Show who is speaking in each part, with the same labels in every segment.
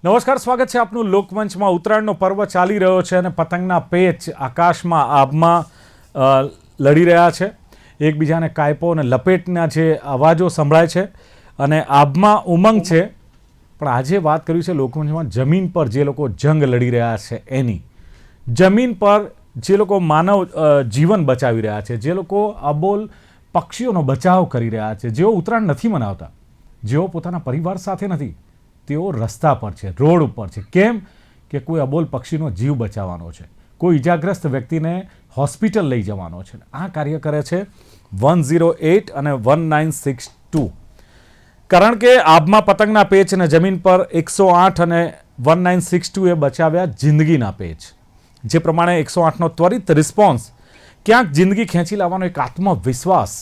Speaker 1: નમસ્કાર, સ્વાગત છે આપનું લોકમંચમાં. ઉત્તરાયણનો પર્વ ચાલી રહ્યો છે અને પતંગના પેચ આકાશમાં આભમાં લડી રહ્યા છે. એકબીજાને કાયપો અને લપેટના જે અવાજો સંભળાય છે અને આભમાં ઉમંગ છે. પણ આજે વાત કરવી છે લોકમંચમાં જમીન પર જે લોકો જંગ લડી રહ્યા છે એની. જમીન પર જે લોકો માનવ જીવન બચાવી રહ્યા છે, જે લોકો અબોલ પક્ષીઓનો બચાવ કરી રહ્યા છે, જેઓ ઉત્તરાયણ નથી મનાવતા, જેઓ પોતાના પરિવાર સાથે નથી, તેઓ રસ્તા પર છે, રોડ ઉપર છે. કેમ કે કોઈ અબોલ પક્ષીનો જીવ બચાવવાનો છે, કોઈ ઇજાગ્રસ્ત વ્યક્તિને હોસ્પિટલ લઈ જવાનો છે. આ કાર્ય કરે છે 108 અને 1962. કારણ કે આભમાં પતંગના પેચ અને જમીન પર 108 અને 1962 એ બચાવ્યા જિંદગીના પેચ. જે પ્રમાણે 108નો ત્વરિત રિસ્પોન્સ ક્યાંક જિંદગી ખેંચી લાવવાનો એક આત્મવિશ્વાસ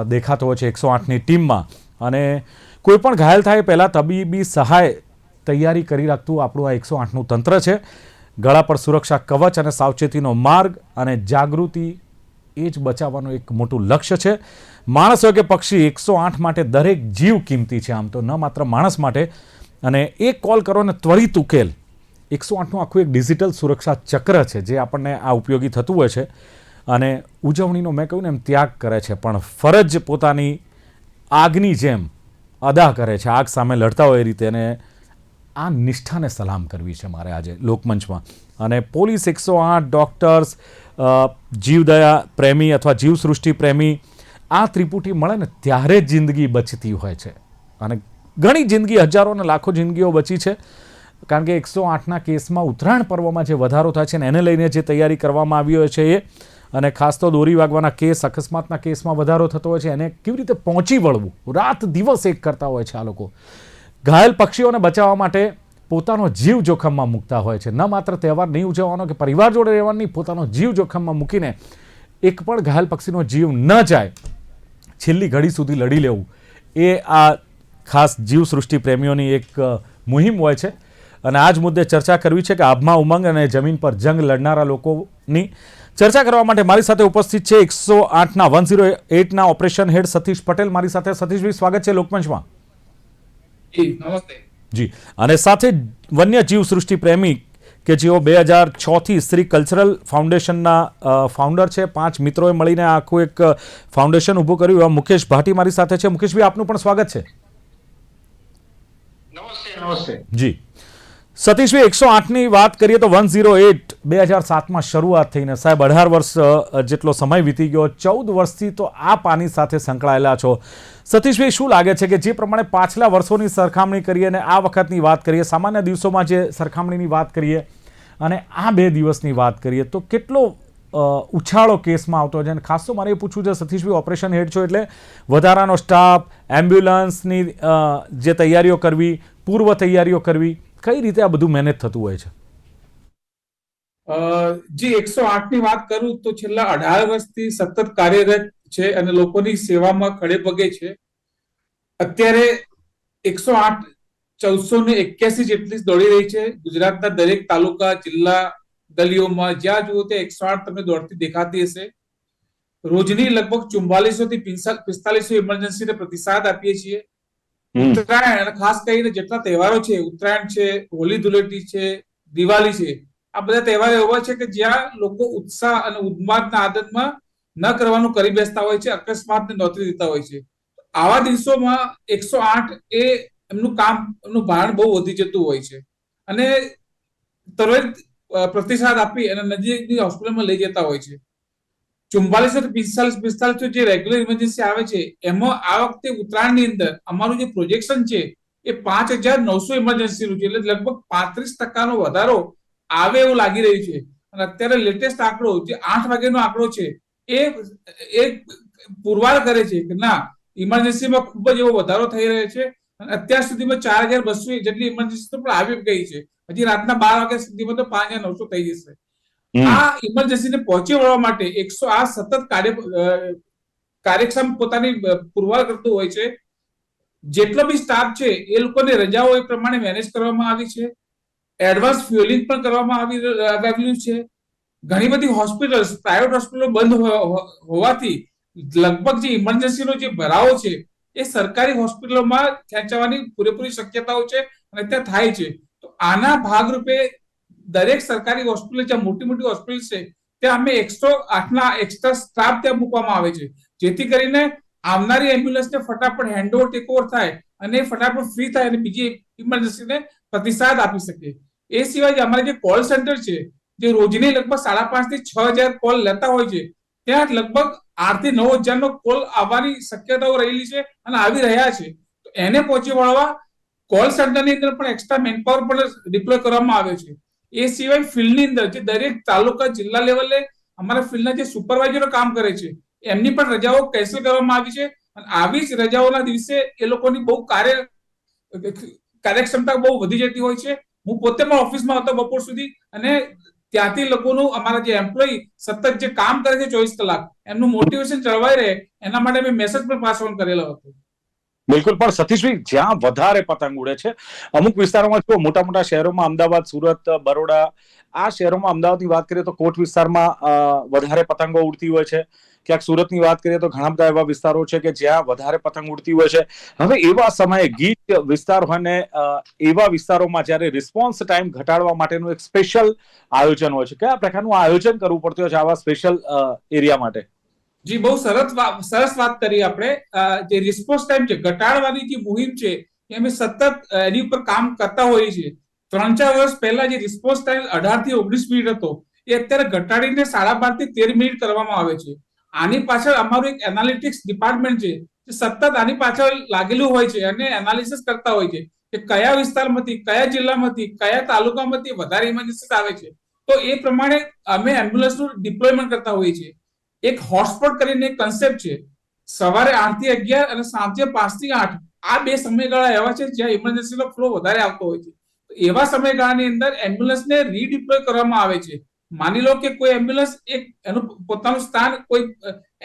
Speaker 1: દેખાતો હોય છે 108ની ટીમમાં. અને કોઈ પણ ઘાયલ થાય પહેલાં તબીબી સહાય તૈયારી કરી રાખતું આપણું આ 108નું તંત્ર છે. ગળા પર સુરક્ષા કવચ અને સાવચેતીનો માર્ગ અને જાગૃતિ એ જ બચાવવાનું એક મોટું લક્ષ્ય છે. માણસ હોય કે પક્ષી, 108 માટે દરેક જીવ કિંમતી છે. આમ તો ન માત્ર માણસ માટે. અને એક કોલ કરો ને ત્વરિત ઉકેલ. 108નું આખું એક ડિજિટલ સુરક્ષા ચક્ર છે જે આપણને આ ઉપયોગી થતું હોય છે. અને ઉજવણીનો મેં કહ્યું ને એમ ત્યાગ કરે છે, પણ ફરજ પોતાની આગની જેમ અદા કરે છે, આગ સામે લડતા હોય એ રીતે. અને આ નિષ્ઠાને સલામ કરવી છે મારે આજે લોકમંચમાં. અને પોલીસ, 108, ડૉક્ટર્સ, જીવદયા પ્રેમી અથવા જીવસૃષ્ટિ પ્રેમી, આ ત્રિપુટી મળે ને ત્યારે જ જિંદગી બચતી હોય છે. અને ઘણી જિંદગી, હજારો અને લાખો જિંદગીઓ બચી છે. કારણ કે 108ના કેસમાં ઉત્તરાયણ પર્વમાં જે વધારો થાય છે ને એને લઈને જે તૈયારી કરવામાં આવી હોય છે એ, અને ખાસ તો દોરી વાગવાના કેસ, અકસ્માતના કેસમાં વધારો થતો હોય છે, એને કેવી રીતે પહોંચી વળવું, રાત દિવસ એક કરતા હોય છે આ લોકો. ઘાયલ પક્ષીઓને બચાવવા માટે પોતાનો જીવ જોખમમાં મૂકતા હોય છે. ન માત્ર તહેવાર નહીં ઉજવવાનો કે પરિવાર જોડે રહેવાનો નહીં, પોતાનો જીવ જોખમમાં મૂકીને એક પણ ઘાયલ પક્ષીનો જીવ ન જાય, છેલ્લી ઘડી સુધી લડી લેવું, એ આ ખાસ જીવસૃષ્ટિ પ્રેમીઓની એક મુહિમ હોય છે. અને આ જ મુદ્દે ચર્ચા કરવી છે કે આભમાં ઉમંગ અને જમીન પર જંગ લડનારા લોકોની. ચર્ચા કરવા માટે મારી સાથે ઉપસ્થિત છે 108ના 108ના ઓપરેશન હેડ સતીશ પટેલ મારી સાથે. સતીશભાઈ, સ્વાગત છે લોકમંચમાં.
Speaker 2: નમસ્તે
Speaker 1: જી. અને સાથે વન્ય જીવ સૃષ્ટિ પ્રેમી કે જેઓ 2006થી શ્રી કલ્ચરલ ફાઉન્ડેશનના ફાઉન્ડર છે. 5 મિત્રોએ મળીને આખું એક ફાઉન્ડેશન ઊભું કર્યું. એવા મુકેશ ભાટી મારી સાથે છે. મુકેશભાઈ, આપનું પણ સ્વાગત છે.
Speaker 2: નમસ્તે.
Speaker 1: જી. સતીશભાઈ, 108ની વાત કરીએ તો 108 2007માં શરૂઆત થઈને સાહેબ 18 વર્ષ જેટલો સમય વીતી ગયો. 14 વર્ષથી તો આ પાની સાથે સંકળાયેલા છો. સતીશભાઈ, શું લાગે છે કે જે પ્રમાણે પાછલા વર્ષોની સરખામણી કરીએ અને આ વખતની વાત કરીએ, સામાન્ય દિવસોમાં જે સરખામણીની વાત કરીએ અને આ 2 દિવસની વાત કરીએ, તો કેટલો ઉછાળો કેસમાં આવતો છે? અને ખાસ તો મારે એ પૂછવું છે સતીશભાઈ, ઓપરેશન હેડ છો એટલે વધારાનો સ્ટાફ, એમ્બ્યુલન્સની જે તૈયારીઓ કરવી, પૂર્વ તૈયારીઓ કરવી, કઈ રીતે આ બધું મેનેજ થતું હોય છે?
Speaker 2: જી, 108 ની વાત કરું તો છેલ્લા 18 વર્ષથી સતત કાર્યરત છે અને લોકોની સેવામાં ખડે પગે છે. અત્યારે 108 1481 જેટલી દોડી રહી છે. ગુજરાતના દરેક તાલુકા, જિલ્લા, ગલીઓમાં જ્યાં જુઓ ત્યાં 108 તમને દોડતી દેખાતી હશે. રોજની લગભગ 4400 થી 4500 ઇમરજન્સીને પ્રતિસાદ આપીએ છીએ. ઉત્તરાયણ અને ખાસ કરીને જેટલા તહેવારો છે, ઉત્તરાયણ છે, હોળી ધૂળેટી છે, દિવાળી છે, આ બધા તહેવારો એવા છે કે જ્યાં લોકો ઉત્સાહ અને ઉન્માદના આદતમાં ન કરવાનું કરી બેસતા હોય છે, અકસ્માતને નોંધી દેતા હોય છે. આવા દિવસોમાં 108 એ એમનું કામ, એમનું ભારણ બહુ વધી જતું હોય છે અને તરત પ્રતિસાદ આપી અને નજીકની હોસ્પિટલમાં લઈ જતા હોય છે. 4445 જે રેગ્યુલર ઇમરજન્સી આવે છે, એમાં આ વખતે ઉત્તરાયણની અંદર અમારું જે પ્રોજેક્શન છે એ 5900 ઇમરજન્સીનું છે. એટલે લગભગ 35% વધારો આવે એવું લાગી રહ્યું છે. અને અત્યારે લેટેસ્ટ આંકડો જે 8 વાગ્યાનો આંકડો છે એ પુરવાર કરે છે કે ના, ઇમરજન્સીમાં ખૂબ જ એવો વધારો થઈ રહ્યો છે. અને અત્યાર સુધીમાં 4200 જેટલી ઇમરજન્સી તો પણ આવી ગઈ છે. હજી રાતના 12 વાગ્યા સુધીમાં તો 5900 થઈ જશે. આ ઇમરજન્સીને પહોંચી વળવા માટે 108 સતત કાર્યક્ષમ પોતાની પુરવાર કરતું હોય છે. જેટલો બી સ્ટાફ છે એ લોકોની રજાઓ એ પ્રમાણે મેનેજ કરવામાં આવી છે. એડવાન્સ ફ્યુઅલિંગ પણ કરવામાં આવ્યું છે. ઘણી બધી હોસ્પિટલ્સ, પ્રાઇવેટ હોસ્પિટલો બંધ હોવાથી લગભગ જે ઇમરજન્સીનો જે ભરાવો છે એ સરકારી હોસ્પિટલોમાં ખેંચવાની પૂરેપૂરી શક્યતાઓ છે અને ત્યાં થાય છે. તો આના ભાગરૂપે દરેક સરકારી હોસ્પિટલ, જ્યાં મોટી મોટી હોસ્પિટલ છે, ત્યાં અમે 108ના એક્સ્ટ્રા સ્ટાફ ત્યાં મૂકવામાં આવે છે, જેથી કરીને આવનારી એમ્બ્યુલન્સને ફટાફટ હેન્ડઓવર ટેકઓવર થાય અને ફટાફટ ફ્રી થાય અને બીજી ઇમરજન્સીને પ્રતિસાદ આપી શકે. એ સિવાય અમારે જે કોલ સેન્ટર છે, જે રોજની લગભગ 5,500 થી 6,000 કોલ લેતા હોય છે, ત્યાં લગભગ 8,000 થી 9,000 નો કોલ આવવાની શક્યતાઓ રહેલી છે અને આવી રહ્યા છે. તો એને પહોંચી વળવા કોલ સેન્ટરની અંદર પણ એક્સ્ટ્રા મેનપાવર પણ ડિપ્લોય કરવામાં આવે છે. એ સિવાય ફિલ્ડની અંદર જે દરેક તાલુકા જિલ્લા લેવલે અમારા ફિલ્ડના જે સુપરવાઇઝરો કામ કરે છે, એમની પણ રજાઓ કેન્સલ કરવામાં આવી છે અને આવી જ રજાઓના દિવસે એ લોકોની બહુ કાર્યક્ષમતા બહુ વધી જતી હોય છે. હું પોતે પણ ઓફિસમાં હતો બપોર સુધી અને ત્યાંથી લોકોનું, અમારા જે એમ્પ્લોય સતત જે કામ કરે છે 24 કલાક, એમનું મોટિવેશન જળવાઈ રહે એના માટે મેં મેસેજ પણ પાસ ઓન કરેલો હતો.
Speaker 1: બિલકુલ. પણ સતીશભાઈ, જ્યાં વધારે પતંગ ઉડે છે અમુક વિસ્તારોમાં, જો મોટા મોટા શહેરોમાં, અમદાવાદ, સુરત, બરોડા, આ શહેરોમાં, અમદાવાદની વાત કરીએ તો કોટ વિસ્તારમાં વધારે પતંગો ઉડતી હોય છે. ક્યાંક સુરતની વાત કરીએ તો ઘણા બધા એવા વિસ્તારો છે કે જ્યાં વધારે પતંગ ઉડતી હોય છે. હવે એવા સમયે ગીચ વિસ્તાર અને એવા વિસ્તારોમાં જ્યારે રિસ્પોન્સ ટાઈમ ઘટાડવા માટેનું એક સ્પેશિયલ આયોજન હોય છે, કયા પ્રકારનું આયોજન કરવું પડતું હોય છે આવા સ્પેશિયલ એરિયા માટે?
Speaker 2: જી, બહુ સરસ વાત કરી આપણે. જે રિસ્પોન્સ ટાઈમ છે ઘટાડવાની જે મુહિમ છે, એ અમે સતત એની ઉપર કામ કરતા હોઈએ છીએ. 3-4 વર્ષ પહેલા જે રિસ્પોન્સ ટાઈમ 18 થી 19 મિનિટ હતો, એ અત્યારે ઘટાડીને 12.5 થી 13 મિનિટ કરવામાં આવે છે. આની પાછળ અમારું એક એનાલિટિક્સ ડિપાર્ટમેન્ટ છે, જે સતત આની પાછળ લાગેલું હોય છે અને એનાલિસિસ કરતા હોય છે કે કયા વિસ્તારમાંથી, કયા જિલ્લામાંથી, કયા તાલુકામાંથી વધારે ઇમરજન્સી આવે છે. તો એ પ્રમાણે અમે એમ્બ્યુલન્સનું ડિપ્લોયમેન્ટ કરતા હોઈએ છીએ. એક હોટસ્પોટ કરીને એક કન્સેપ્ટ છે. સવારે 8 થી 11 અને સાંજે 5 થી 8 આ બે સમયગાળા એવા છે જ્યાં ઇમરજન્સીનો ફ્લો વધારે આવતો હોય છે. એવા સમયગાળાની અંદર એમ્બ્યુલન્સને રીડિપ્લોય કરવામાં આવે છે. માની લો કે કોઈ એમ્બ્યુલન્સ એનું પોતાનું સ્થાન કોઈ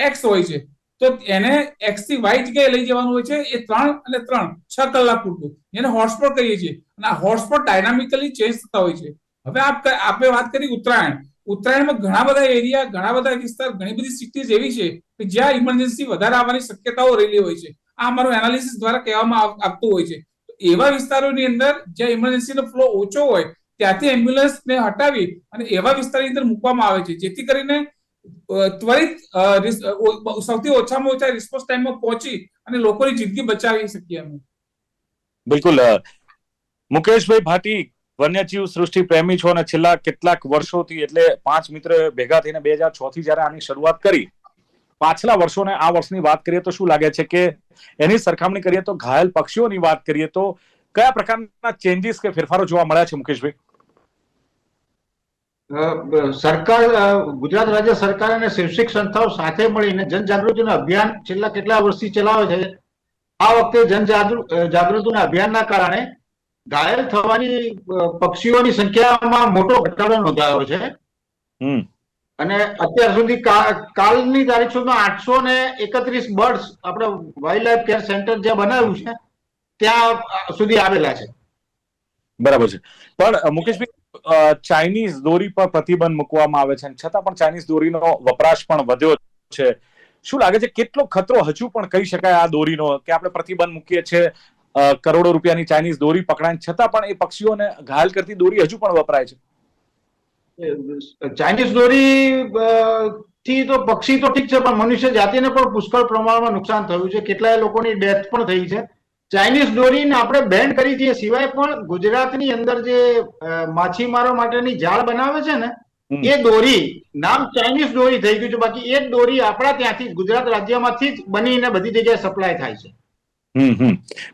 Speaker 2: એક્સ હોય છે, તો એને એક્સ થી વાય જગ્યાએ લઈ જવાનું હોય છે. એ 3 અને 3 6 કલાક પૂરતું એને હોટસ્પોટ કહીએ છીએ અને આ હોટસ્પોટ ડાયનામિકલી ચેન્જ થતા હોય છે. હવે આપણે વાત કરી ઉત્તરાયણ. ઉત્તરાયણમાં ઘણા બધા એરિયા, ઘણા બધા વિસ્તાર, ઘણી બધી સિટીઝ એવી છે કે જ્યાં ઇમરજન્સી વધારે આવવાની શક્યતાઓ રહેલી હોય છે. આ અમારું એનાલિસિસ દ્વારા કહેવામાં આવતું હોય છે. એવા વિસ્તારોની અંદર જ્યાં ઇમરજન્સીનો ફ્લો ઓછો હોય, ત્યાંથી એમ્બ્યુલન્સને હટાવી અને એવા વિસ્તારની અંદર મૂકવામાં આવે છે, જેથી કરીને ત્વરિત સૌથી ઓછામાં ઓછા રિસ્પોન્સ ટાઈમમાં પહોંચી અને લોકોની જિંદગી બચાવી શકીએ અમે.
Speaker 1: બિલકુલ. મુકેશભાઈ ભાટી, વન્યજીવ સૃષ્ટિ પ્રેમી છો અને છેલ્લા કેટલાક વર્ષોથી, એટલે 5 મિત્ર ભેગા થઈને 2006 થી જયારે આની શરૂઆત કરી, પાછલા વર્ષોને આ વર્ષની વાત કરીએ તો શું લાગે છે કે એની સરખામણી કરીએ તો ઘાયલ પક્ષીઓની વાત કરીએ તો કયા પ્રકારના ચેન્જીસ કે ફેરફારો જોવા મળ્યા છે મુકેશભાઈ?
Speaker 3: સરકાર, ગુજરાત રાજ્ય સરકાર અને શૈક્ષિક સંસ્થાઓ સાથે મળીને જનજાગૃતિનું અભિયાન છેલ્લા કેટલા વર્ષથી ચલાવે છે. આ વખતે જનજાગૃતિના અભિયાનના કારણે ઘાયલ થવાની પક્ષીઓની સંખ્યામાં મોટો ઘટાડો નોંધાયો છે. અને અત્યાર સુધી કાલની તારીખ સુધીમાં 831 બર્ડ્સ આપણે વાઇલ્ડ લાઈફ કેર સેન્ટર જ્યાં બનાવ્યું છે ત્યાં સુધી આવેલા છે.
Speaker 1: બરાબર છે. પણ મુકેશભાઈ, ચાઇનીઝ દોરી પર પ્રતિબંધ મૂકવામાં આવે છે, છતાં પણ ચાઇનીઝ દોરીનો વપરાશ પણ વધ્યો છે. શું લાગે છે કેટલો ખતરો હજુ પણ કહી શકાય આ દોરીનો, કે આપણે પ્રતિબંધ મૂકીએ છીએ, કરોડો રૂપિયાની ચાઇનીઝ દોરી પકડાય, છતાં પણ એ પક્ષીઓને ઘાયલ કરતી દોરી હજુ પણ વપરાય છે?
Speaker 3: ચાઇનીઝ દોરી થી તો પક્ષી તો ઠીક છે, પણ મનુષ્ય જાતિને પણ પુષ્કળ પ્રમાણમાં નુકસાન થયું છે. કેટલાય લોકોની ડેથ પણ થઈ છે. ચાઇનીઝ દોરીને આપણે બેન કરી છે, સિવાય પણ ગુજરાતની અંદર જે માછીમારો માટેની જાળ બનાવે છે ને, એ દોરી નામ ચાઇનીઝ દોરી થઈ ગયું છે. બાકી એ દોરી આપણા ત્યાંથી ગુજરાત રાજ્યમાંથી જ બનીને બધી જગ્યાએ સપ્લાય થાય છે.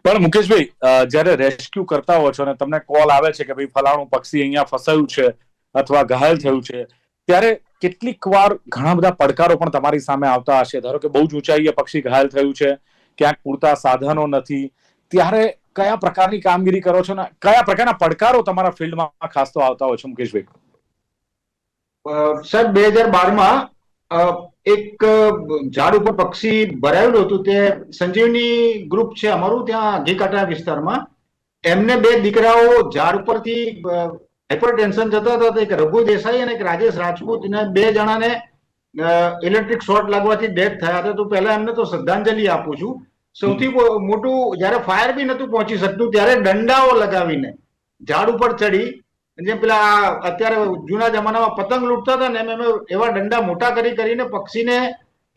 Speaker 1: પણ મુકેશભાઈ, જયારે રેસ્ક્યુ કરતા હો છો અને તમને કોલ આવે છે કે ભાઈ ફલાણું પક્ષી અહીંયા ફસાયું છે અથવા ઘાયલ થયું છે, ત્યારે કેટલીક વાર ઘણા બધા પડકારો પણ તમારી સામે આવતા હશે. ધારો કે બહુ જ ઊંચાઈએ પક્ષી ઘાયલ થયું છે, ક્યાંક પૂરતા સાધનો નથી, ત્યારે કયા પ્રકારની કામગીરી કરો છો ને કયા પ્રકારના પડકારો તમારા ફિલ્ડમાં ખાસ તો આવતા હોય છે મુકેશભાઈ?
Speaker 3: સાહેબ, 2012માં એક ઝાડ ઉપર પક્ષી ભરાયેલું હતું. તે સંજીવની ગ્રુપ છે અમારું ત્યાં ઘીકાંઠા વિસ્તારમાં. એમને 2 દીકરાઓ ઝાડ ઉપરથી હાઇપરટેન્શન જતા હતા. એક રઘુ દેસાઈ અને એક રાજેશ રાજપૂત, ને 2 જણાને ઇલેક્ટ્રિક શોર્ટ લાગવાથી ડેથ થયા હતા. તો પહેલા એમને તો શ્રદ્ધાંજલિ આપું છું. સૌથી મોટું, જયારે ફાયર બી નતું પહોંચી શકતું ત્યારે દંડાઓ લગાવીને ઝાડ ઉપર ચડી, જેમ પેલા અત્યારે જૂના જમાનામાં પતંગ લૂંટતા હતા ને એમ એવા ડંડા મોટા કરીને પક્ષીને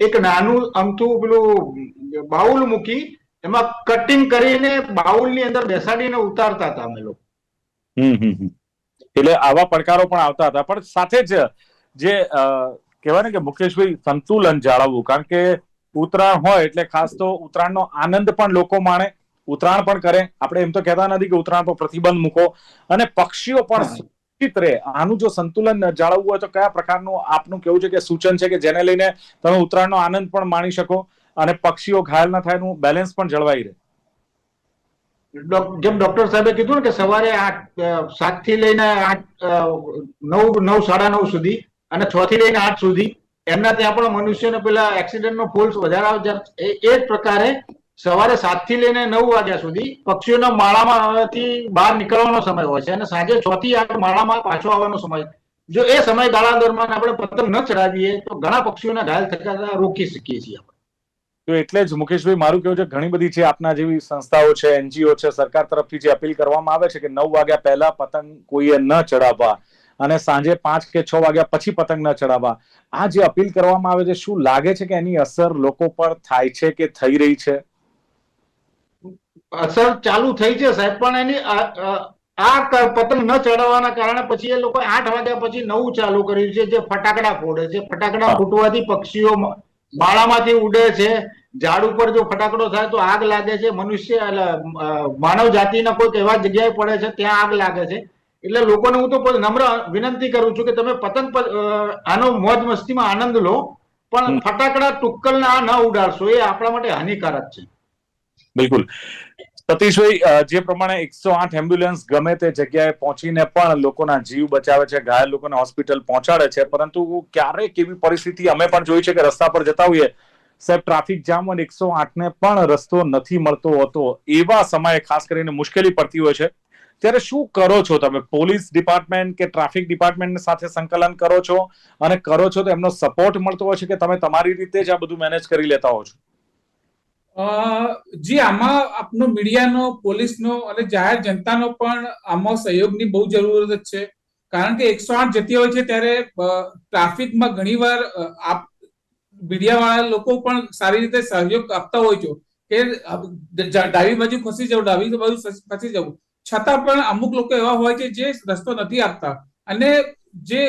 Speaker 3: એક નાનું અમથું પેલું બાઉલ મૂકી એમાં કટિંગ કરીને બાઉલની અંદર બેસાડીને ઉતારતા હતા અમે લોકો.
Speaker 1: એટલે આવા પડકારો પણ આવતા હતા, પણ સાથે જ જે કહેવાય ને કે મુકેશભાઈ સંતુલન જાળવવું, કારણ કે ઉત્તરાયણ હોય એટલે ખાસ તો ઉત્તરાયણનો આનંદ પણ લોકો માણે, ઉત્તરાયણ પણ કરે. આપણે એમ તો કહેતા નથી કે ઉત્તરાયણ પર પ્રતિબંધ મૂકો, અને પક્ષીઓ પણ સુરક્ષિત રહે. આનું જો સંતુલન જાળવવું હોય તો કયા પ્રકારનું આપનું કેવું છે કે સૂચન છે કે જેને લઈને તમે ઉત્તરાયણનો આનંદ પણ માણી શકો અને પક્ષીઓ ઘાયલ ન થાય, એનું બેલેન્સ પણ જળવાઈ રહે?
Speaker 3: જેમ ડોક્ટર સાહેબે કીધું ને કે સવારે 7 થી લઈને 9, 9:30 સુધી અને 6 થી લઈને 8 સુધી એમના ત્યાં પણ મનુષ્યને પેલા એક્સિડન્ટનો ફોલ્સ વધારે આવે છે. એ જ પ્રકારે સવારે 7 થી લઈને 9 વાગ્યા સુધી પક્ષીઓના માળામાંથી બહાર નીકળવાનો સમય હોય છે અને સાંજે 6 થી 8 માળામાં પાછો આવવાનો સમય. જો એ સમયગાળા દરમિયાન આપણે પતંગ ન ચડાવીએ તો ઘણા પક્ષીઓના ઘાયલ થતા રોકી શકીએ છીએ આપણે.
Speaker 1: તો એટલે જ મુકેશભાઈ મારું કેવું છે, ઘણી બધી છે આપના જેવી સંસ્થાઓ છે, એનજીઓ છે, સરકાર તરફથી જે અપીલ કરવામાં આવે છે કે 9 વાગ્યા પહેલા પતંગ કોઈએ ન ચડાવવા અને સાંજે 5 કે 6 વાગ્યા પછી પતંગ ન ચડાવવા, આ જે અપીલ કરવામાં આવે છે, શું લાગે છે કે એની અસર લોકો પર થાય છે કે થઈ રહી છે?
Speaker 3: અસર ચાલુ થઈ છે સાહેબ, પણ એની આ પતંગ ન ચડાવવાના કારણે પછી એ લોકો 8 વાગ્યા પછી નવું ચાલુ કર્યું છે, જે ફટાકડા ફોડે છે. ફટાકડા ફૂટવાથી પક્ષીઓ માળામાંથી ઉડે છે. ઝાડ ઉપર જો ફટાકડો થાય તો આગ લાગે છે. મનુષ્ય માનવ જાતિના કોઈક એવા જગ્યાએ પડે છે ત્યાં આગ લાગે છે. એટલે લોકોને હું તો નમ્ર વિનંતી કરું છું કે તમે પતંગ આનો મોજ મસ્તીમાં આનંદ લો, પણ ફટાકડા તુક્કલના ન ઉડાડશો, એ આપણા માટે હાનિકારક છે.
Speaker 1: બિલકુલ સતીશભાઈ, જે પ્રમાણે 108 એમ્બ્યુલન્સ ગમે તે જગ્યાએ પહોંચીને પણ લોકોના જીવ બચાવે છે, ઘાયલ લોકોને હોસ્પિટલ પહોંચાડે છે, પરંતુ ક્યારેક એવી પરિસ્થિતિ અમે પણ જોઈ છે કે રસ્તા પર જતા હોઈએ સાહેબ, ટ્રાફિક જામ અને 108 ને પણ રસ્તો નથી મળતો હોતો, એવા સમયે ખાસ કરીને મુશ્કેલી પડતી હોય છે, ત્યારે શું કરો છો તમે? પોલીસ ડિપાર્ટમેન્ટ કે ટ્રાફિક ડિપાર્ટમેન્ટ સાથે સંકલન કરો છો, અને કરો છો તો એમનો સપોર્ટ મળતો હોય છે કે તમે તમારી રીતે જ આ બધું મેનેજ કરી લેતા હો છો?
Speaker 2: જી, આમાં આપનો મીડિયાનો, પોલીસનો અને જાહેર જનતાનો પણ આમાં સહયોગની બહુ જરૂરત છે. કારણ કે 108 જતી હોય છે ત્યારે ટ્રાફિકમાં ઘણીવાર મીડિયાવાળા લોકો પણ સારી રીતે સહયોગ આપતા હોય છે કે ડાબી બાજુ ખસી જવું, ડાબી બાજુ ખસી જવું, છતાં પણ અમુક લોકો એવા હોય છે જે રસ્તો નથી આપતા, અને જે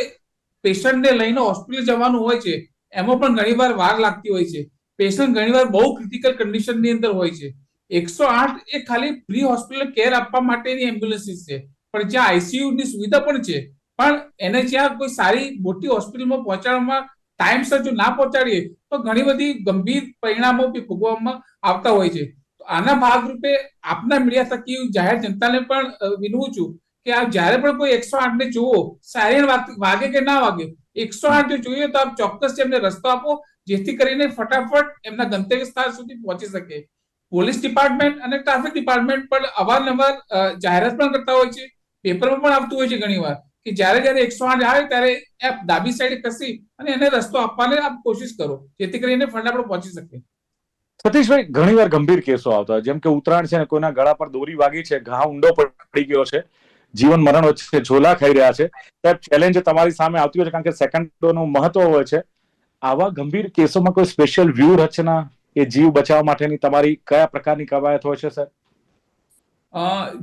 Speaker 2: પેશન્ટને લઈને હોસ્પિટલ જવાનું હોય છે એમાં પણ ઘણીવાર વાર લાગતી હોય છે. પેશન્ટ ઘણીવાર બહુ ક્રિટિકલ કન્ડિશનની અંદર હોય છે. 108 એ ખાલી પ્રી હોસ્પિટલ કેર આપવા માટેની એમ્બ્યુલન્સીસ છે, પણ જ્યાં આઈસીયુ ની સુવિધા પણ છે, પણ એને જ્યાં કોઈ સારી મોટી હોસ્પિટલમાં પહોંચાડવામાં ટાઈમસર જો ના પહોંચાડીએ તો ઘણી બધી ગંભીર પરિણામો ભોગવવામાં આવતા હોય છે. આના ભાગરૂપે આપના મીડિયા થકી જાહેર જનતાને પણ વિનવું છું કે આપ જ્યારે પણ કોઈ 108 ને જુઓ, સાયરન વાગે કે ના વાગે, 108 જો જોઈએ તો આપ ચોક્કસ એમને રસ્તો આપો, જેથી કરીને ફટાફટ એમના ગંતવ્ય સ્થાન સુધી પહોંચી શકે. પોલીસ ડિપાર્ટમેન્ટ અને ટ્રાફિક ડિપાર્ટમેન્ટ પણ અવારનવાર જાહેરાત પણ કરતા હોય છે, પેપરમાં પણ આવતું હોય છે ઘણીવાર કે જ્યારે 108 આવે ત્યારે ડાબી સાઈડે ખસી અને એને રસ્તો આપવાની આપ કોશિશ કરો, જેથી કરીને ફટાફટ પહોંચી શકે.
Speaker 1: સતીશભાઈ, ઘણીવાર ગંભીર કેસો આવતા હોય, જેમ કે ઉત્તરાયણ છે ને કોઈના ગળા પર દોરી વાગી છે, ઘા ઊંડો પડી ગયો છે, જીવન મરણ વચ્ચે ઝોલા ખાઈ રહ્યા છે, સાહેબ ચેલેન્જ તમારી સામે આવતી હોય છે કારણ કે સેકન્ડોનું મહત્વ હોય છે. આવા ગંભીર કેસોમાં કોઈ સ્પેશિયલ વ્યૂહરચના એ જીવ બચાવવા માટેની તમારી કયા પ્રકારની કવાયત હોય છે સાહેબ?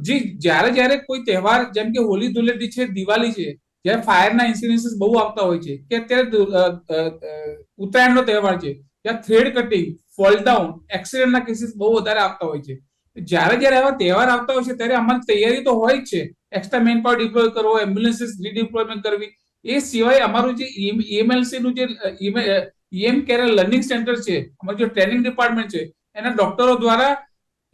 Speaker 2: જી, જ્યારે કોઈ તહેવાર જેમ કે હોળી ધૂળેટી છે, દિવાળી છે, જ્યારે ફાયરના ઇન્સિડન્સીસ બહુ આવતા હોય છે, કે અત્યારે ઉત્તરાયણનો તહેવાર છે, ત્યાં થ્રેડ કટિંગ, ફોલ ડાઉન, એક્સિડન્ટના કેસીસ બહુ વધારે આવતા હોય છે. જ્યારે આવા તહેવાર આવતા હોય છે ત્યારે અમારી તૈયારી તો હોય જ છે, એક્સ્ટ્રા મેન પાવર ડિપ્લોય કરવો, એમ્બ્યુલન્સીસ રીડિપ્લોયમેન્ટ કરવી. એ સિવાય અમારું જે ઈએમએલસી નું જે ઈએમ કેર લર્નિંગ સેન્ટર છે, અમારું જે ટ્રેનિંગ ડિપાર્ટમેન્ટ છે, એના ડોક્ટરો દ્વારા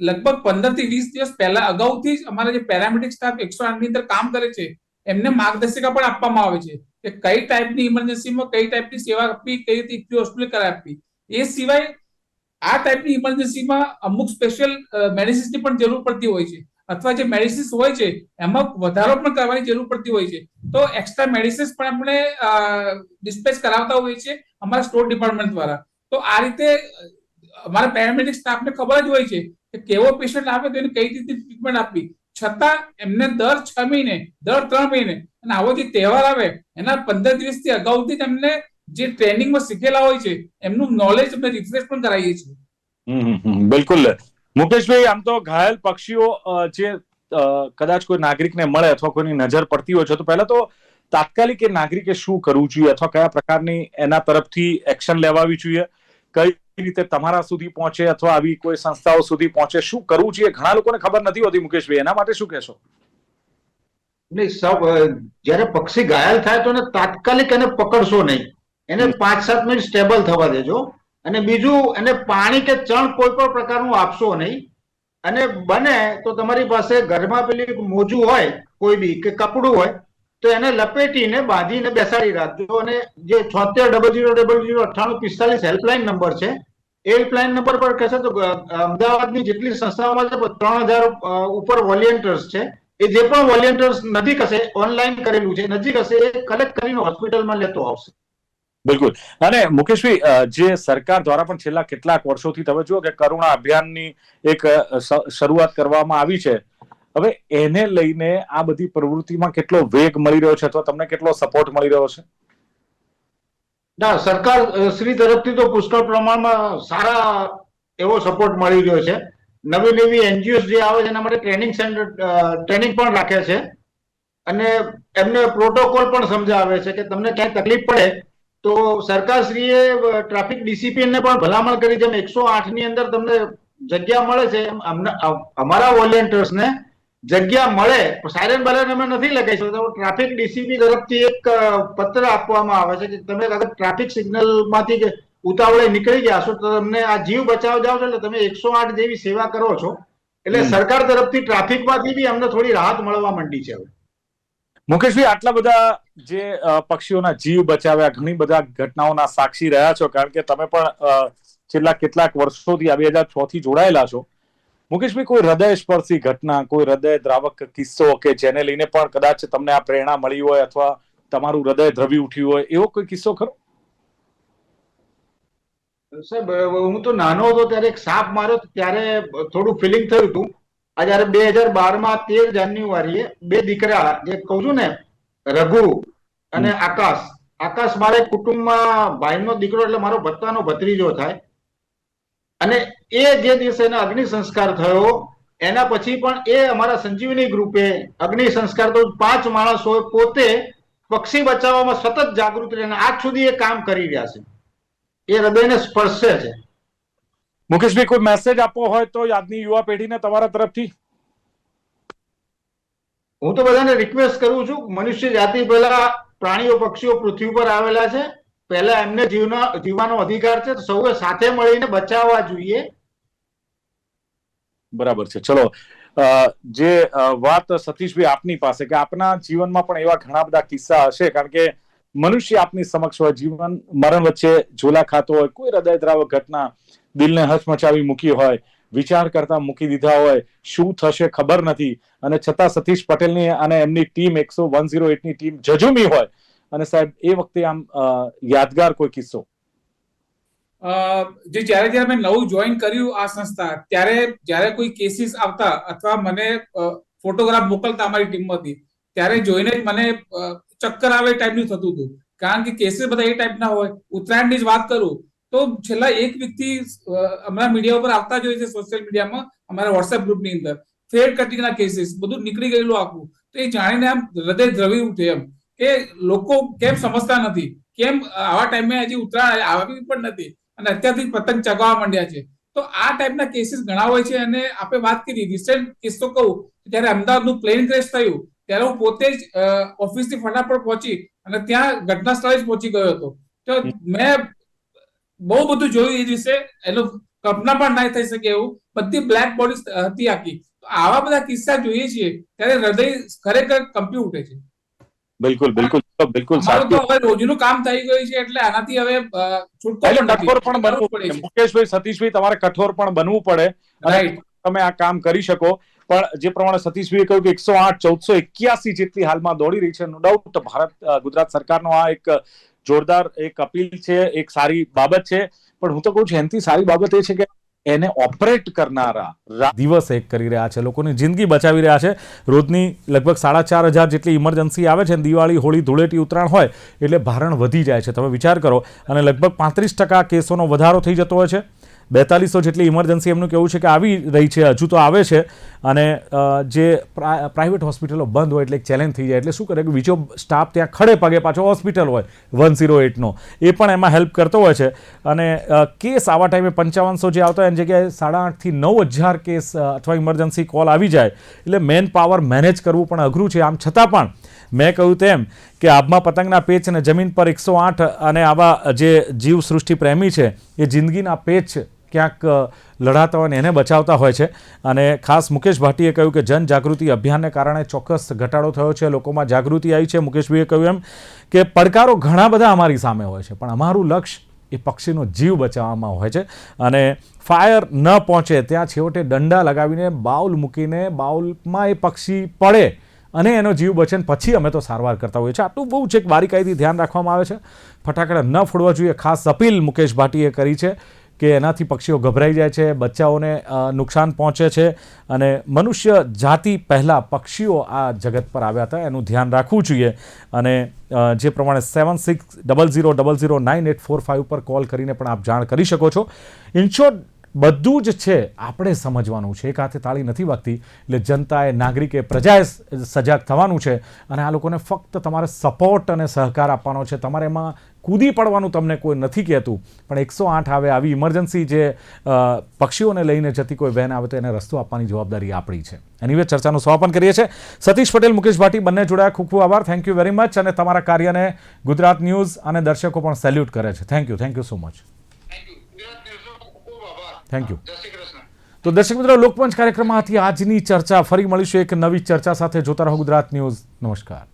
Speaker 2: લગભગ 15 થી 20 દિવસ પહેલા અગાઉથી જ અમારા જે પેરામેડિક સ્ટાફ 108 ની અંદર કામ કરે છે એમને માર્ગદર્શિકા પણ આપવામાં આવે છે કે કઈ ટાઈપની ઇમરજન્સીમાં કઈ ટાઈપની સેવા આપવી, કઈ રીતે હોસ્પિટલ કરાવી આપવી. એ સિવાય આ ટાઈપની ઇમરજન્સીમાં અમુક સ્પેશિયલ મેડિસિન્સની પણ જરૂર પડતી હોય છે, અથવા જે મેડિસિન્સ હોય છે એમાં વધારો પણ કરવાની જરૂર પડતી હોય છે, તો એક્સ્ટ્રા મેડિસિન્સ પણ આપણે ડિસ્પેચ કરાવતા હોઈએ છીએ અમારા સ્ટોર ડિપાર્ટમેન્ટ દ્વારા. તો આ રીતે અમારા પેરામેડિક સ્ટાફને ખબર જ હોય છે કે કેવો પેશન્ટ આવે તો એને કઈ રીતે ટ્રીટમેન્ટ આપવી, છતાં એમને દર 6 મહિને, દર 3 મહિને અને આવો જે તહેવાર આવે એના 15 દિવસથી અગાઉથી જ એમને જે ટ્રેનિંગમાં શીખેલા હોય છે એમનું નોલેજ અમે રિફ્રેશ પણ કરાવીએ છીએ.
Speaker 1: બિલકુલ. મુકેશભાઈ, આમ તો ઘાયલ પક્ષીઓ જે કદાચ કોઈ નાગરિકને મળે અથવા કોઈની નજર પડતી હોય છે તો પહેલા તો તાત્કાલિક એ નાગરિકે શું કરવું જોઈએ અથવા કયા પ્રકારની એના તરફથી એક્શન લેવાવી જોઈએ, કઈ રીતે તમારા સુધી પહોંચે અથવા આવી કોઈ સંસ્થાઓ સુધી પહોંચે, શું કરવું જોઈએ? ઘણા લોકોને ખબર નથી હોતી મુકેશભાઈ, એના માટે શું કહેશો?
Speaker 3: નહીં, જયારે પક્ષી ઘાયલ થાય તો તાત્કાલિક એને પકડશો નહીં, એને 5-7 મિનિટ સ્ટેબલ થવા દેજો. અને બીજું, એને પાણી કે ચણ કોઈ પણ પ્રકારનું આપશો નહીં. અને બને તો તમારી પાસે ઘરમાં પેલી મોજું હોય કોઈ બી કે કપડું હોય તો એને લપેટીને બાંધીને બેસાડી રાખજો. અને જે 7600009845 હેલ્પલાઇન નંબર છે એ હેલ્પલાઇન નંબર પર કહેશે તો અમદાવાદની જેટલી સંસ્થાઓમાં 3000 ઉપર વોલેન્ટિયર્સ છે, એ જે પણ વોલેન્ટિયર્સ નજીક હશે, ઓનલાઈન કરેલું છે, નજીક હશે એ કલેક્ટ કરીને હોસ્પિટલમાં લેતો આવશે.
Speaker 1: બિલકુલ. અને મુકેશભાઈ, જે સરકાર દ્વારા પણ છેલ્લા કેટલાક વર્ષોથી તમે જુઓ કે કરુણા અભિયાનની એક શરૂઆત કરવામાં આવી છે, હવે એને લઈને આ બધી પ્રવૃત્તિમાં કેટલો વેગ મળી રહ્યો છે અથવા તમને કેટલો સપોર્ટ મળી રહ્યો છે?
Speaker 3: ના, સરકાર શ્રી તરફથી તો પુષ્કળ પ્રમાણમાં સારા એવો સપોર્ટ મળી રહ્યો છે. નવી નવી એનજીઓ જે આવે છે એના માટે ટ્રેનિંગ પણ રાખે છે અને એમને પ્રોટોકોલ પણ સમજાવે છે કે તમને ક્યાંય તકલીફ પડે તો સરકારશ્રીએ ટ્રાફિક ડિસિપ્લિનને પણ ભલામણ કરી. જેમ 108 ની અંદર તમને જગ્યા મળે છે એમ અમારા વોલેન્ટિયર્સને જગ્યા મળે, સાયરન બાયરન અમે નથી લગાવી શકતા, ટ્રાફિક ડીસીપી તરફથી એક પત્ર આપવામાં આવે છે કે તમે અગર ટ્રાફિક સિગ્નલ માંથી ઉતાવળે નીકળી ગયા છો તો તમને આ જીવ બચાવ જાવ છો એટલે તમે 108 જેવી સેવા કરો છો. એટલે સરકાર તરફથી ટ્રાફિકમાંથી બી અમને થોડી રાહત મળવા માંડી છે.
Speaker 1: મુકેશભાઈ, આટલા બધા જે પક્ષીઓના જીવ બચાવ્યા, ઘણી બધા ઘટનાઓના સાક્ષી રહ્યા છો, કારણ કે તમે પણ છેલ્લા કેટલાક વર્ષોથી 2006 થી જોડાયેલા છો. મુકેશભાઈ, કોઈ હૃદય સ્પર્શી ઘટના, કોઈ હૃદય દ્રાવક કિસ્સો કે જેને લઈને પણ કદાચ તમને આ પ્રેરણા મળી હોય અથવા તમારું હૃદય દ્રવી ઉઠ્યું હોય, એવો કોઈ કિસ્સો ખરો?
Speaker 3: સાહેબ, હું તો નાનો હતો ત્યારે એક સાપ માર્યો ત્યારે થોડું ફિલિંગ થયું હતું. આ જયારે 2012માં 13 જાન્યુઆરીએ 2 દીકરા, જે કહું છું ને, રઘુ અને આકાશ મારે કુટુંબમાં ભાઈનો દીકરો એટલે મારો ભત્તાનો ભત્રીજો થાય. અને એ જે દિવસે એના અગ્નિ સંસ્કાર થયો એના પછી પણ એ અમારા સંજીવની ગ્રુપે અગ્નિ સંસ્કાર તો 5 માણસો પોતે પક્ષી બચાવવામાં સતત જાગૃત રહીને આજ સુધી એ કામ કરી રહ્યા છે. એ હૃદયને સ્પર્શે છે.
Speaker 1: મુકેશભાઈ, કોઈ મેસેજ આપવો હોય તો આજની યુવા પેઢીને તમારા તરફથી?
Speaker 3: હું તો બધાને રિક્વેસ્ટ કરું છું, મનુષ્ય જાતિ પહેલા પ્રાણીઓ પક્ષીઓ પૃથ્વી પર આવેલા છે, પહેલા એમને જીવવાનો અધિકાર છે, સૌએ સાથે મળીને બચાવવા જોઈએ.
Speaker 1: બરાબર છે. ચલો, જે વાત સતીશભાઈ આપની પાસે કે આપના જીવનમાં પણ એવા ઘણા બધા કિસ્સા હશે, કારણ કે મનુષ્ય આપની સમક્ષ હોય, જીવન મરણ વચ્ચે ઝોલા ખાતો હોય, કોઈ હૃદયદ્રાવક ઘટના દિલને હચમચાવી મૂકી હોય, વિચાર કરતા મૂકી દીધા હોય, શું થશે ખબર નથી, અને છતાં સતીશ પટેલની અને એમની ટીમ 108ની ટીમ ઝઝુમી હોય, અને સાહેબ એ વખતે આમ યાદગાર કોઈ કિસ્સો?
Speaker 2: જ્યારે મેં નવું જોઈન કર્યું આ સંસ્થા, ત્યારે જ્યારે કોઈ કેસીસ આવતા અથવા મને ફોટોગ્રાફ મોકલતા અમારી ટીમમાંથી, ત્યારે જોઈને જ મને ચક્કર આવે ટાઈપનું થતું હતું. કારણ કે કેસીસ બધા એ ટાઈપના હોય. ઉત્તરાયણની જ વાત કરું તો છેલ્લા એક વીકથી હમણાં મીડિયા ઉપર આવતા જ હોય છે, સોશિયલ મીડિયામાં, અમારા વોટ્સએપ ગ્રુપની અંદર થ્રેડ કટિંગના કેસીસ બધું નીકળી ગયેલું આખું. તો એ જાણીને આમ હૃદય દ્રવી ઉઠે એમ કે લોકો કેમ સમજતા નથી, કેમ આવા ટાઈમે હજી ઉત્તરાયણ આવી પણ નથી અને અત્યારથી પતંગ ચગાવવા માંડ્યા છે. તો આ ટાઈપના કેસીસ ઘણા હોય છે. અને આપણે વાત કરી રિસેન્ટ કિસ્સો કહું, ત્યારે અમદાવાદનું પ્લેન ક્રેશ થયું ત્યારે હું પોતે જ ઓફિસથી ફટાફટ પહોંચી અને ત્યાં ઘટના સ્થળે જ પહોંચી ગયો હતો. તો મેં બહુ બધું જોયું એ દિવસે, એનું કલ્પના પણ ના થઈ શકે એવું, બધી બ્લેક બોડી હતી આખી. આવા બધા કિસ્સા જોઈએ છીએ ત્યારે હૃદય ખરેખર કંપી ઉઠે છે.
Speaker 1: બિલકુલ બિલકુલ બિલકુલ.
Speaker 2: મારું તો હવે રોજનું કામ થઈ ગયું છે એટલે આનાથી હવે છૂટકો પણ નથી.
Speaker 1: કઠોર પણ બનવું પડે. મુકેશભાઈ, સતીશભાઈ, તમારે કઠોર પણ બનવું પડે અને તમે આ કામ કરી શકો. પણ જે પ્રમાણે સતીશભાઈએ કહ્યું કે 108 1481 જેટલી હાલમાં દોડી રહી છે, નો ડાઉટ ભારત ગુજરાત સરકારનો આ એક જોરદાર એક અપીલ છે, એક સારી બાબત છે. પણ હું તો કહું છું એનાથી સારી બાબત એ છે કે એને ઓપરેટ કરનારા દિવસ એક કરી રહ્યા છે, લોકોની જિંદગી બચાવી રહ્યા છે. રોજની લગભગ 4,500 જેટલી ઇમરજન્સી આવે છે. દિવાળી, હોળી, ધૂળેટી, ઉત્તરાયણ હોય એટલે ભારણ વધી જાય છે. તમે વિચાર કરો, અને લગભગ 35% કેસોનો વધારો થઈ જતો હોય છે. 4200 જેટલી ઇમરજન્સી એમનું કહેવું છે કે આવી રહી છે, હજુ તો આવે છે. અને જે પ્રાઇવેટ હોસ્પિટલો બંધ હોય એટલે એક ચેલેન્જ થઈ જાય. એટલે શું કરે કે બીજો સ્ટાફ ત્યાં ખડે પગે, પાછો હોસ્પિટલ હોય 108નો, એ પણ એમાં હેલ્પ કરતો હોય છે. અને કેસ આવા ટાઈમે 5500 જે આવતા હોય એની જગ્યાએ 8,500 થી 9,000 કેસ અથવા ઇમરજન્સી કોલ આવી જાય એટલે મેન પાવર મેનેજ કરવું પણ અઘરું છે. આમ છતાં પણ મેં કહ્યું તેમ કે આબમાં પતંગના પેચ અને જમીન પર 108 અને આવા જે જીવ સૃષ્ટિ પ્રેમી છે એ જિંદગીના પેચ ક્યાંક લડાતા હોય ને એને બચાવતા હોય છે. અને ખાસ મુકેશ ભાટીએ કહ્યું કે જનજાગૃતિ અભિયાનને કારણે ચોક્કસ ઘટાડો થયો છે, લોકોમાં જાગૃતિ આવી છે. મુકેશભાઈએ કહ્યું એમ કે પડકારો ઘણા બધા અમારી સામે હોય છે, પણ અમારું લક્ષ્ય એ પક્ષીનો જીવ બચાવવામાં હોય છે. અને ફાયર ન પહોંચે ત્યાં છેવટે દંડા લગાવીને બાઉલ મૂકીને બાઉલમાં એ પક્ષી પડે અને એનો જીવ બચે ને પછી અમે તો સારવાર કરતા હોઈએ છીએ. આટલું બહુ છે, બારીકાઈથી ધ્યાન રાખવામાં આવે છે. ફટાકડા ન ફોડવા જોઈએ, ખાસ અપીલ મુકેશ ભાટીએ કરી છે કે એનાથી પક્ષીઓ ગભરાઈ જાય છે, બચ્ચાઓને નુકસાન પહોંચે છે. અને મનુષ્ય જાતિ પહેલાં પક્ષીઓ આ જગત પર આવ્યા હતા, એનું ધ્યાન રાખવું જોઈએ. અને જે પ્રમાણે 7600009845 પર કોલ કરીને પણ આપ જાણ કરી શકો છો. ઇન શોર્ટ, બધું જ છે આપણે સમજવાનું છે. એક હાથે તાળી નથી વાગતી. એટલે જનતાએ, નાગરિકે, પ્રજાએ સજાગ થવાનું છે. અને આ લોકોને ફક્ત તમારે સપોર્ટ અને સહકાર આપવાનો છે. તમારે એમાં કૂદી પડવાનું તમને કોઈ નથી કહેતું, પણ 108 આવે, આવી ઇમરજન્સી જે પક્ષીઓને લઈને જતી કોઈ વેન આવે તો એને રસ્તો આપવાની જવાબદારી આપણી છે. એનીવે ચર્ચાનું સમાપન કરીએ છીએ. સતીશ પટેલ, મુકેશ ભાટી બંને જોડાયા, ખૂબ ખૂબ આભાર. Thank you very much. અને તમારા કાર્યને ગુજરાત ન્યૂઝ અને દર્શકો પણ સેલ્યુટ કરે છે. Thank you so much. Thank you. તો દર્શક મિત્રો, લોકમંચ કાર્યક્રમમાંથી આજની ચર્ચા. ફરી મળીશું એક નવી ચર્ચા સાથે. જોતા રહો ગુજરાત ન્યૂઝ. નમસ્કાર.